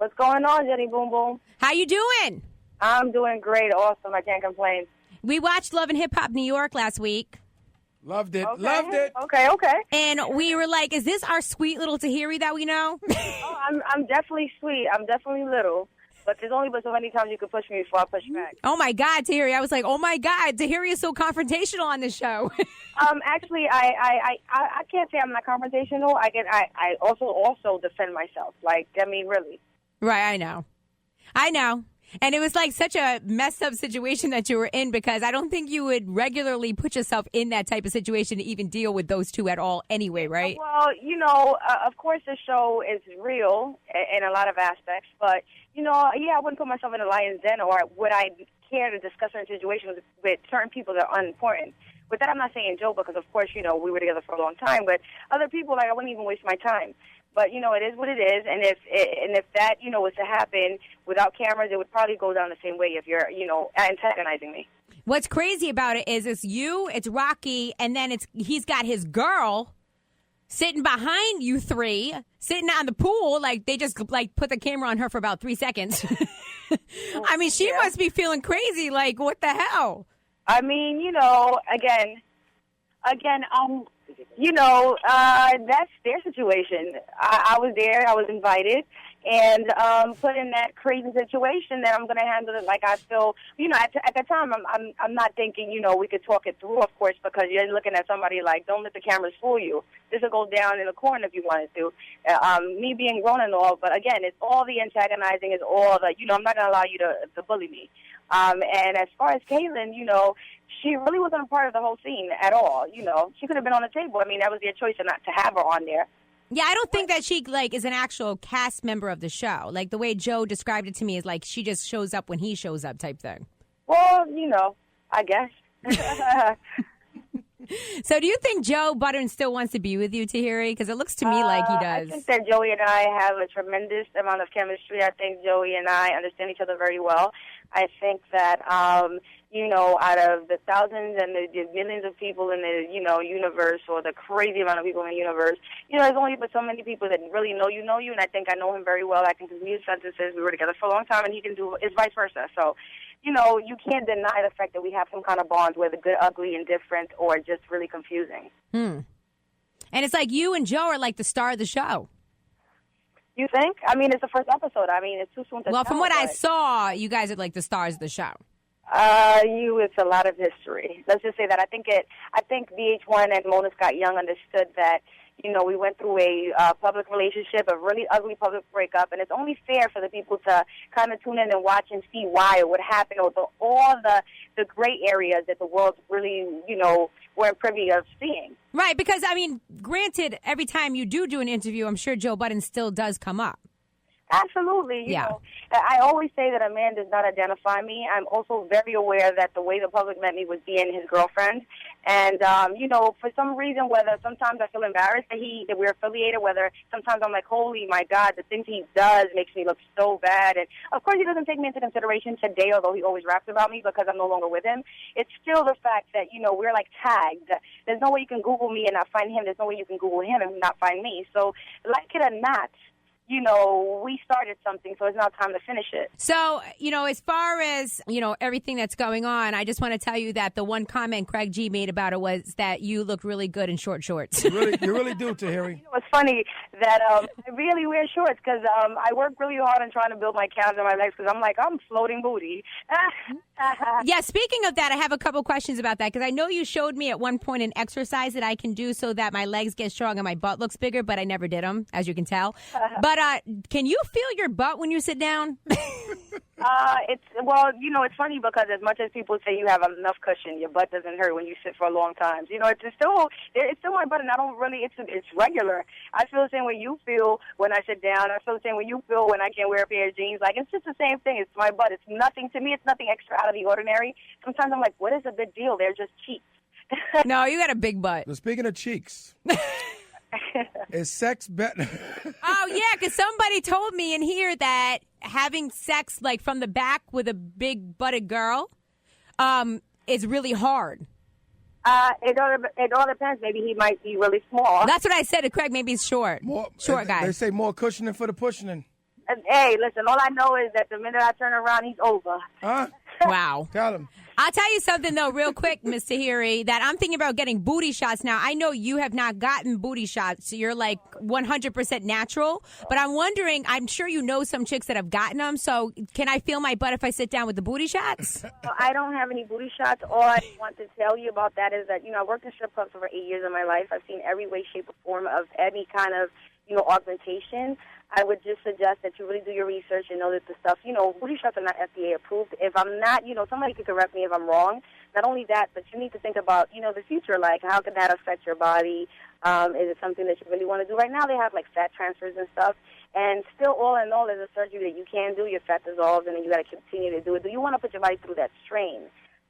What's going on, Jenny Boom Boom? How you doing? I'm doing great. Awesome. I can't complain. We watched Love and Hip Hop New York last week. Loved it. Okay. Loved it. Okay. And we were like, is this our sweet little Tahiry that we know? Oh, I'm definitely sweet. I'm definitely little. But there's only but so many times you can push me before I push back. Oh, my God, Tahiry. I was like, oh, my God, Tahiry is so confrontational on this show. Actually, I can't say I'm not confrontational. I also defend myself. Like, I mean, really. Right, I know. And it was like such a messed up situation that you were in because I don't think you would regularly put yourself in that type of situation to even deal with those two at all anyway, right? Well, of course the show is real in a lot of aspects, but, I wouldn't put myself in a lion's den, or would I care to discuss certain situations with certain people that are unimportant. With that, I'm not saying Joe because, of course, we were together for a long time, but other people, I wouldn't even waste my time. But, it is what it is, and if that, was to happen without cameras, it would probably go down the same way if you're, antagonizing me. What's crazy about it is it's you, it's Rocky, and then he's got his girl sitting behind you three, sitting on the pool, like they just, put the camera on her for about 3 seconds. I mean, she must be feeling crazy, like, what the hell? I mean, again, that's their situation. I was there. I was invited, and put in that crazy situation that I'm going to handle it like I feel. At the time, I'm not thinking. We could talk it through, of course, because you're looking at somebody like, don't let the cameras fool you. This will go down in the corner if you wanted to. Me being grown and all, but again, it's all the antagonizing. It's all the. I'm not going to allow you to bully me. And as far as Caitlin, she really wasn't a part of the whole scene at all. She could have been on the table. I mean, that was their choice not to have her on there. Yeah, I don't think that she, is an actual cast member of the show. Like, the way Joe described it to me is like she just shows up when he shows up type thing. Well, I guess. So do you think Joe Budden still wants to be with you, Tahiry? Because it looks to me like he does. I think that Joey and I have a tremendous amount of chemistry. I think Joey and I understand each other very well. I think that, out of the thousands and the millions of people in the, universe, or the crazy amount of people in the universe, there's only but so many people that really know you, and I think I know him very well. I can use sentences. We were together for a long time, and he can do it's vice versa. So, you can't deny the fact that we have some kind of bond, whether good, ugly, indifferent, or just really confusing. And it's like you and Joe are like the star of the show. You think? I mean, it's the first episode. I mean, it's too soon to tell. Well, from what I saw, you guys are like the stars of the show. It's a lot of history. Let's just say that. I think VH1 and Mona Scott Young understood that, we went through a public relationship, a really ugly public breakup, and it's only fair for the people to kind of tune in and watch and see why or what happened, or all the gray areas that the world really, weren't privy of seeing. Right, because, I mean, granted, every time you do an interview, I'm sure Joe Budden still does come up. Absolutely. You know, I always say that a man does not identify me. I'm also very aware that the way the public met me was being his girlfriend. And, for some reason, whether sometimes I feel embarrassed that we're affiliated, whether sometimes I'm like, holy my God, the things he does makes me look so bad. And, of course, he doesn't take me into consideration today, although he always raps about me because I'm no longer with him. It's still the fact that, we're like tagged. There's no way you can Google me and not find him. There's no way you can Google him and not find me. So, like it or not, we started something, so it's now time to finish it. So, as far as, everything that's going on, I just want to tell you that the one comment Craig G made about it was that you look really good in short shorts. You really do, Tahiry. It's funny that I really wear shorts because I work really hard on trying to build my calves and my legs because I'm floating booty. Yeah, speaking of that, I have a couple questions about that because I know you showed me at one point an exercise that I can do so that my legs get strong and my butt looks bigger, but I never did them, as you can tell. But can you feel your butt when you sit down? It's funny because as much as people say you have enough cushion, your butt doesn't hurt when you sit for a long time. It's still my butt, and I don't really. It's regular. I feel the same way you feel when I sit down. I feel the same way you feel when I can't wear a pair of jeans. Like, it's just the same thing. It's my butt. It's nothing to me. It's nothing extra out of the ordinary. Sometimes I'm like, what is the big deal? They're just cheeks. No, you got a big butt. Now, speaking of cheeks. Is sex better? Oh, yeah, because somebody told me in here that having sex, like, from the back with a big-butted girl is really hard. It all depends. Maybe he might be really small. That's what I said to Craig. Maybe he's short. Short guy. They say more cushioning for the pushing. Hey, listen, all I know is that the minute I turn around, he's over. Huh? Wow. Tell him. I'll tell you something, though, real quick, Miss Tahiry, that I'm thinking about getting booty shots now. I know you have not gotten booty shots. So you're like 100% natural. But I'm wondering, I'm sure you know some chicks that have gotten them. So can I feel my butt if I sit down with the booty shots? Well, I don't have any booty shots. All I want to tell you about that is that, I worked in strip clubs for 8 years of my life. I've seen every way, shape, or form of any kind of, augmentation. I would just suggest that you really do your research and know that the stuff, booty shots are not FDA approved. If I'm not, somebody could correct me if I'm wrong. Not only that, but you need to think about, the future. Like, how can that affect your body? Is it something that you really want to do? Right now they have, like, fat transfers and stuff. And still, all in all, there's a surgery that you can do. Your fat dissolves, and then you got to continue to do it. Do you want to put your body through that strain?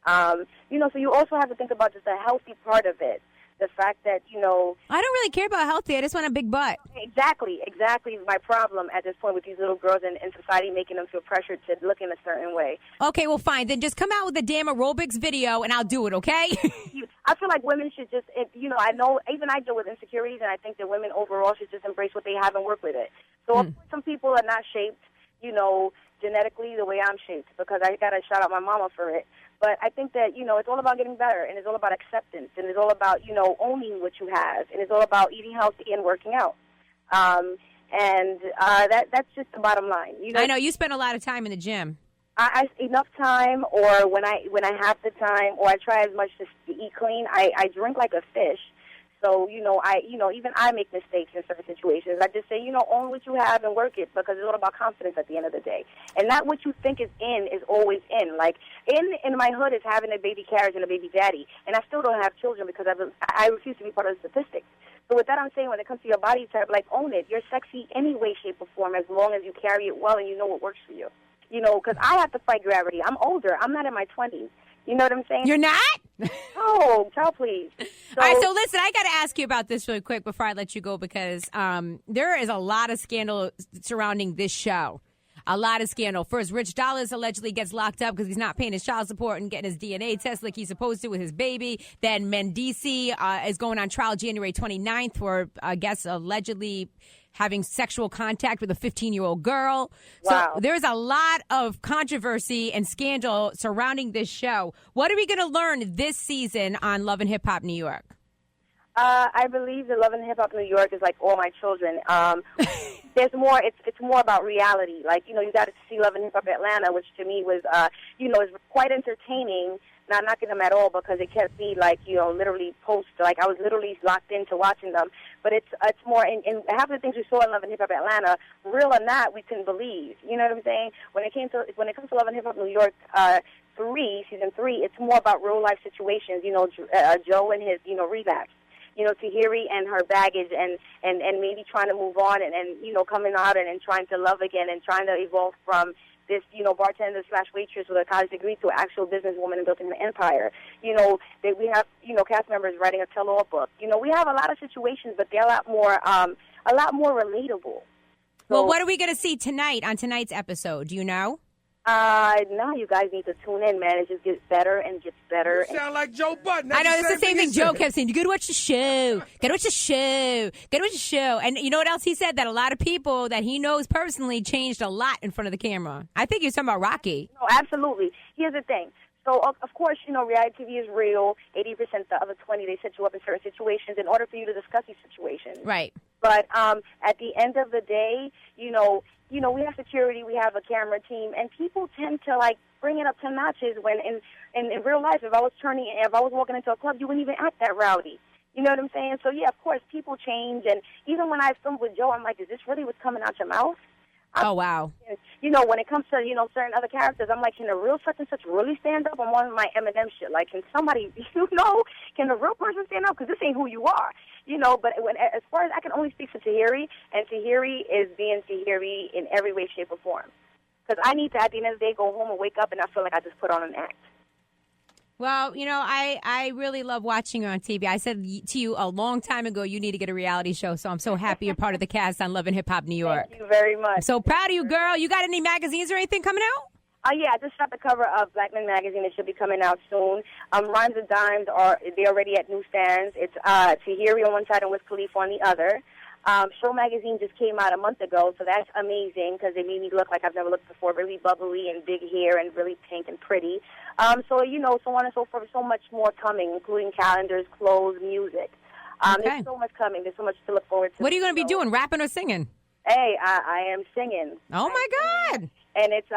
So you also have to think about just the healthy part of it. The fact that, I don't really care about healthy. I just want a big butt. Exactly is my problem at this point with these little girls in society, making them feel pressured to look in a certain way. Okay, well, fine. Then just come out with a damn aerobics video, and I'll do it, okay? I feel like women should just, I know, even I deal with insecurities, and I think that women overall should just embrace what they have and work with it. So some people are not shaped, genetically the way I'm shaped, because I got to shout out my mama for it. But I think that, it's all about getting better, and it's all about acceptance, and it's all about, owning what you have, and it's all about eating healthy and working out. That's just the bottom line. I know. You spend a lot of time in the gym. I enough time, or when I have the time, or I try as much to eat clean. I drink like a fish. So, even I make mistakes in certain situations. I just say, own what you have and work it, because it's all about confidence at the end of the day. And not what you think is always in. Like, in my hood is having a baby carriage and a baby daddy. And I still don't have children because I refuse to be part of the statistics. So with that, I'm saying when it comes to your body type, like, own it. You're sexy any way, shape, or form, as long as you carry it well and you know what works for you. Because I have to fight gravity. I'm older. I'm not in my 20s. You know what I'm saying? You're not? Oh, child, please. All right, so listen, I got to ask you about this really quick before I let you go, because there is a lot of scandal surrounding this show. A lot of scandal. First, Rich Dollars allegedly gets locked up because he's not paying his child support and getting his DNA test like he's supposed to with his baby. Then Mendici is going on trial January 29th for, I guess, allegedly having sexual contact with a 15-year-old girl. Wow. So there's a lot of controversy and scandal surrounding this show. What are we going to learn this season on Love and Hip Hop New York? I believe that Love and Hip Hop New York is like all my children. There's more. It's more about reality. Like, you got to see Love and Hip Hop Atlanta, which to me was, is quite entertaining. Not knocking them at all, because it kept me literally like I was literally locked into watching them. But it's more, and half of the things we saw in Love and Hip Hop Atlanta, real or not, we couldn't believe. You know what I'm saying? When it comes to Love and Hip Hop New York, season 3, it's more about real life situations. Joe and his relapse. Tahiry and her baggage and maybe trying to move on and coming out and trying to love again and trying to evolve from this, bartender / waitress with a college degree to an actual businesswoman and building an empire. That we have, cast members writing a tell-all book. We have a lot of situations, but they're a lot more relatable. Well, what are we going to see tonight on tonight's episode? Do you know? Now you guys need to tune in, man. It just gets better and gets better. You sound like Joe Budden. I know, it's the same thing Joe kept saying. You got to watch the show. Got to watch the show. Got to watch the show. And you know what else he said? That a lot of people that he knows personally changed a lot in front of the camera. I think he was talking about Rocky. No, absolutely. Here's the thing. So, of course, reality TV is real. 80%, the other 20, they set you up in certain situations in order for you to discuss these situations. Right. But at the end of the day, we have security, we have a camera team, and people tend to, bring it up 10 notches when in real life, if I was walking into a club, you wouldn't even act that rowdy. You know what I'm saying? So, yeah, of course, people change. And even when I filmed with Joe, I'm like, is this really what's coming out your mouth? Oh, wow. When it comes to, certain other characters, I'm like, can the real such and such really stand up? I'm on my Eminem shit. Like, can somebody, can the real person stand up? Because this ain't who you are. But as far as I can only speak to Tahiry, and Tahiry is being Tahiry in every way, shape, or form. Because I need to, at the end of the day, go home and wake up and I feel like I just put on an act. Well, I really love watching you on TV. I said to you a long time ago, you need to get a reality show. So I'm so happy you're part of the cast on Love and Hip Hop New York. Thank you very much. I'm so proud of you, girl. You got any magazines or anything coming out? Yeah, I just shot the cover of Black Men Magazine. It should be coming out soon. Rhymes and Dimes they're already at newsstands. It's Tahiry on one side and Wiz Khalifa on the other. Show Magazine just came out a month ago, so that's amazing because it made me look like I've never looked before, really bubbly and big hair and really pink and pretty. So, so on and so forth, so much more coming, including calendars, clothes, music. There's so much coming. There's so much to look forward to. What are you going to be doing, rapping or singing? Hey, I am singing. Oh, my God. And it's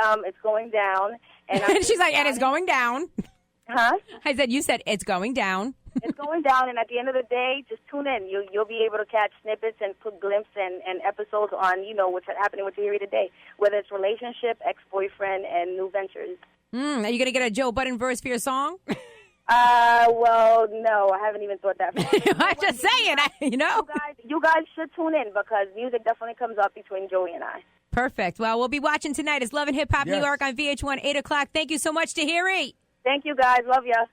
going down. And she's like, and it's going down. Huh? I said, you said it's going down. It's going down, and at the end of the day, just tune in. You'll be able to catch snippets and put glimpses and episodes on, what's happening with Tahiry today, whether it's relationship, ex-boyfriend, and new ventures. Are you going to get a Joe Budden verse for your song? Well, no, I haven't even thought that. I'm just saying, You guys should tune in because music definitely comes up between Joey and I. Perfect. Well, we'll be watching tonight. It's Love and Hip Hop New York on VH1, 8 o'clock. Thank you so much, Tahiry. Thank you, guys. Love ya.